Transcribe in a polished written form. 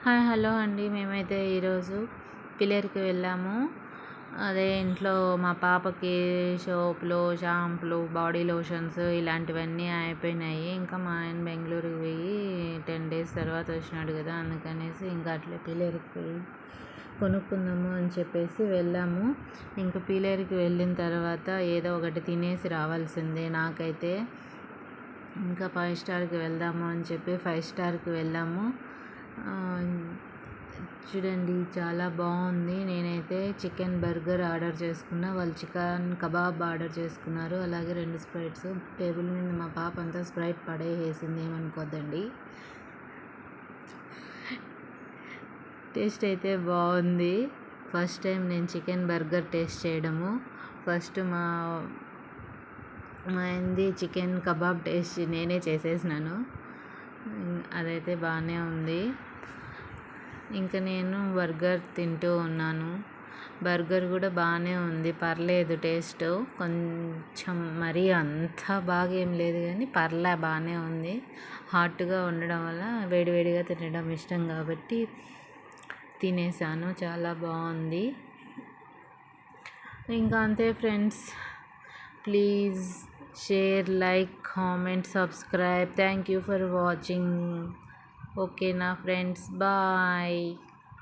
Hi hello అండి. మేమైతే ఈరోజు పిలేరుకి వెళ్ళాము. అదే ఇంట్లో మా పాపకి సోపులు, షాంపులు, బాడీ లోషన్స్ ఇలాంటివన్నీ అయిపోయినాయి. ఇంకా మా ఆయన బెంగళూరుకి పోయి 10 డేస్ తర్వాత వచ్చినాడు కదా, అందుకనేసి ఇంకా అట్లే పిలేరుకి పోయి కొనుక్కుందాము అని చెప్పేసి వెళ్ళాము. ఇంకా పిలేరుకి వెళ్ళిన తర్వాత ఏదో ఒకటి తినేసి రావాల్సిందే. నాకైతే ఇంకా 5 స్టార్కి వెళ్దాము అని చెప్పి 5 స్టార్కి వెళ్ళాము. చూడండి, చాలా బాగుంది. నేనైతే చికెన్ బర్గర్ ఆర్డర్ చేసుకున్నా, వాళ్ళు చికెన్ కబాబ్ ఆర్డర్ చేసుకున్నారు. అలాగే 2 స్ప్రైట్స్. టేబుల్ మీద మా పాప అంతా స్ప్రైట్ పడేసేసింది, ఏమనుకోద్దండి. టేస్ట్ అయితే బాగుంది. ఫస్ట్ టైం నేను చికెన్ బర్గర్ టేస్ట్ చేయడము. ఫస్ట్ మా ఆయనది చికెన్ కబాబ్ టేస్ట్ నేనే చేసేసినాను. అదైతే బాగానే ఉంది. ఇంకా నేను బర్గర్ తింటూ ఉన్నాను. బర్గర్ కూడా బాగానే ఉంది, పర్లేదు టేస్ట్. కొంచెం మరీ అంత బాగా ఏం లేదు కానీ బాగానే ఉంది. హాట్గా ఉండడం వల్ల వేడివేడిగా తినడం ఇష్టం కాబట్టి తినేసాను. చాలా బాగుంది. ఇంకా అంతే friends. Please share, like, comment, subscribe. Thank you for watching. ఓకేనా ఫ్రెండ్స్, బాయ్.